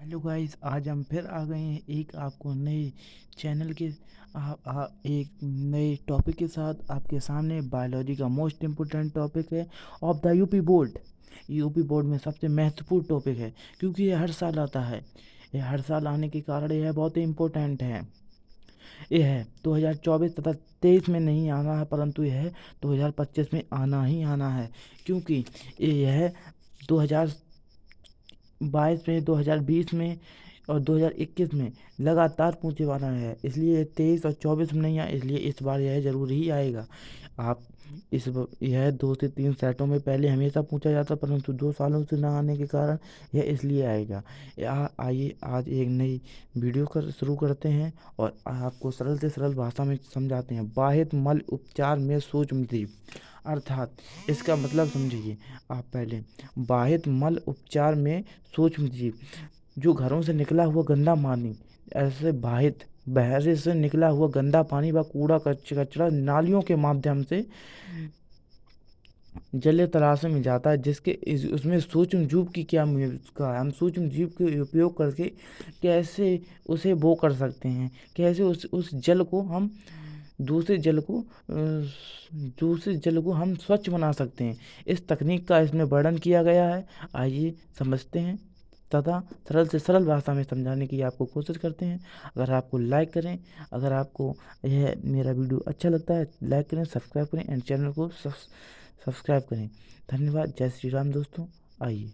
Hello guys, आज हम फिर आ गए हैं एक आपको नए चैनल के एक नए टॉपिक के साथ आपके सामने। बायोलॉजी का मोस्ट इम्पोर्टेंट टॉपिक है of the UP board. UP board में सबसे महत्वपूर्ण टॉपिक है क्योंकि ये हर साल आता है। ये हर साल आने के कारण यह बहुत ही इम्पोर्टेंट है। यह है 2024 तथा 23 में नहीं आना है, परंतु यह 2025 में आना ही आना है क्योंकि यह 2022 में, 2020 में और 2021 में लगातार पूछे वाला है। इसलिए 23 और 24 में नहीं आया, इसलिए इस बार यह जरूर ही आएगा। आप यह 2 से 3 सेटों में पहले हमेशा पूछा जाता, परंतु 2 सालों से ना आने के कारण यह इसलिए आएगा। आइए आज एक नई वीडियो कर शुरू करते हैं और आपको सरल से सरल भाषा में समझाते हैं। बाह्य मल उपचार में सूक्ष्म जीव, अर्थात इसका मतलब समझिए आप पहले। बाह्य मल उपचार में सूक्ष्म जीव, जो घरों से निकला हुआ गंदा पानी, ऐसे बहरे से निकला हुआ गंदा पानी व कूड़ा कचरा नालियों के माध्यम से जलीय तलाशों में जाता है, उसमें सूक्ष्म जीव की क्या भूमिका है। हम सूक्ष्म जीव के उपयोग करके कैसे उसे वो कर सकते हैं, कैसे उस जल को हम दूसरे जल को हम स्वच्छ बना सकते हैं। इस तकनीक का इसमें वर्णन किया गया है। आइए समझते हैं तथा सरल से सरल भाषा में समझाने की आपको कोशिश करते हैं। अगर आपको लाइक करें, अगर आपको यह मेरा वीडियो अच्छा लगता है लाइक करें, सब्सक्राइब करें एंड चैनल को सब्सक्राइब करें। धन्यवाद। जय श्री राम दोस्तों। आइए,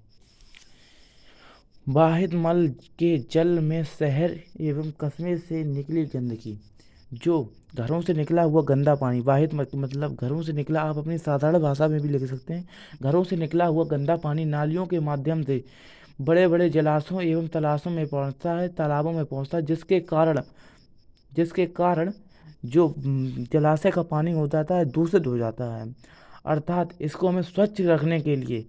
बाहित मल के जल में शहर एवं कस्बे से निकली गंदगी, जो घरों से निकला हुआ गंदा पानी। वाहित मतलब घरों से निकला, आप अपनी साधारण भाषा में भी लिख सकते हैं। घरों से निकला हुआ गंदा पानी नालियों के माध्यम से बड़े बड़े जलाशयों एवं तालाबों में पहुंचता है, जिसके कारण जो जलाशय का पानी हो जाता है दूषित हो जाता है। अर्थात इसको हमें स्वच्छ रखने के लिए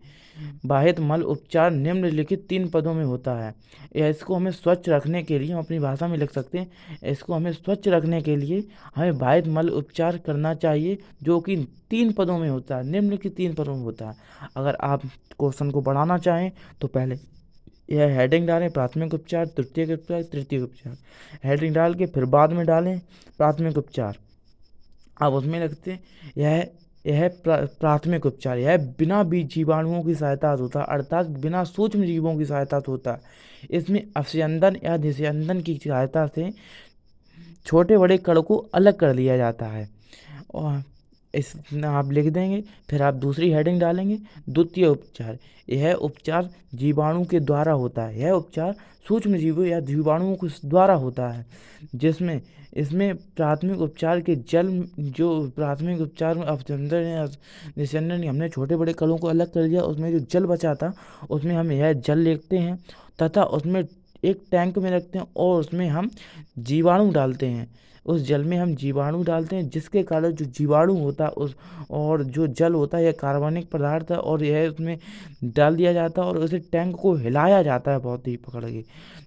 बाहित मल उपचार निम्नलिखित 3 पदों में होता है। या इसको हमें स्वच्छ रखने के लिए हम अपनी भाषा में लिख सकते हैं। इसको हमें स्वच्छ रखने के लिए हमें बाहित मल उपचार करना चाहिए, जो कि 3 पदों में होता है, निम्नलिखित 3 पदों में होता है। अगर आप क्वेश्चन को बढ़ाना चाहें तो पहले यह हेडिंग डालें, प्राथमिक उपचार, तृतीयक उपचार, तृतीयक उपचार। हेडिंग डाल के फिर बाद में डालें प्राथमिक उपचार। अब उसमें लगते यह यह प्राथमिक उपचार, यह बिना बीज जीवाणुओं की सहायता से होता है, अर्थात बिना सूक्ष्म जीवों की सहायता से होता है। इसमें अभिस्यंदन या निस्यंदन की सहायता से छोटे बड़े कण को अलग कर लिया जाता है। और इस आप लिख देंगे, फिर आप दूसरी हेडिंग डालेंगे द्वितीय उपचार। यह उपचार जीवाणु के द्वारा होता है, यह उपचार सूक्ष्म जीवों या जीवाणुओं के द्वारा होता है। जिसमें इसमें प्राथमिक उपचार के जल, जो प्राथमिक उपचार में अभिसंदन या निस्यंदन, हमने छोटे बड़े कणों को अलग कर दिया, उसमें जो जल बचा था उसमें हम यह जल लेते हैं तथा उसमें एक टैंक में रखते हैं और उसमें हम जीवाणु डालते हैं। उस जल में हम जीवाणु डालते हैं, जिसके कारण जो जीवाणु होता है उस और जो जल होता है यह कार्बनिक पदार्थ है, और यह उसमें डाल दिया जाता है और उसे टैंक को हिलाया जाता है बहुत ही पकड़ के।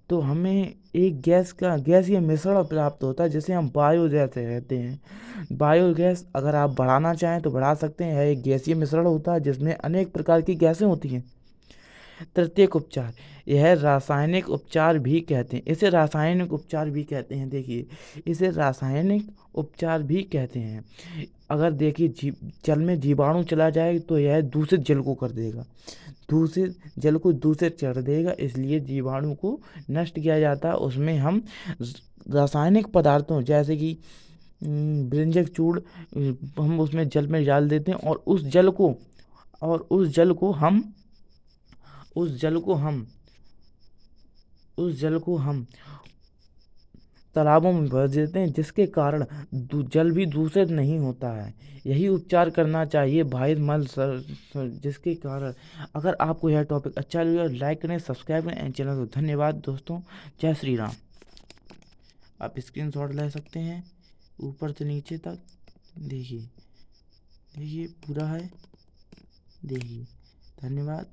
तो हमें एक गैसीय मिश्रण प्राप्त होता है, जिसे हम बायोगैस कहते हैं। बायोगैस अगर आप बढ़ाना चाहें तो बढ़ा सकते हैं। यह एक गैसीय मिश्रण होता है जिसमें अनेक प्रकार की गैसें होती हैं। तृतीयक उपचार, यह रासायनिक उपचार भी कहते हैं, इसे रासायनिक उपचार भी कहते हैं। देखिए, इसे रासायनिक उपचार भी कहते हैं। अगर देखिए जल में जीवाणु चला जाए तो यह दूषित जल को कर देगा, दूषित जल को दूषित कर देगा, इसलिए जीवाणु को नष्ट किया जाता है। उसमें हम रासायनिक पदार्थों जैसे कि ब्रिंजक चूर्ण हम उसमें जल में डाल देते हैं और उस जल को हम तालाबों में भर देते हैं, जिसके कारण जल भी दूषित नहीं होता है। यही उपचार करना चाहिए बाहिर मल जिसके कारण। अगर आपको यह टॉपिक अच्छा लगे लाइक करें, सब्सक्राइब करें एंड चैनल को। धन्यवाद दोस्तों। जय श्री राम। आप स्क्रीनशॉट ले सकते हैं ऊपर से नीचे तक। देखिए, देखिए पूरा है, देखिए। धन्यवाद।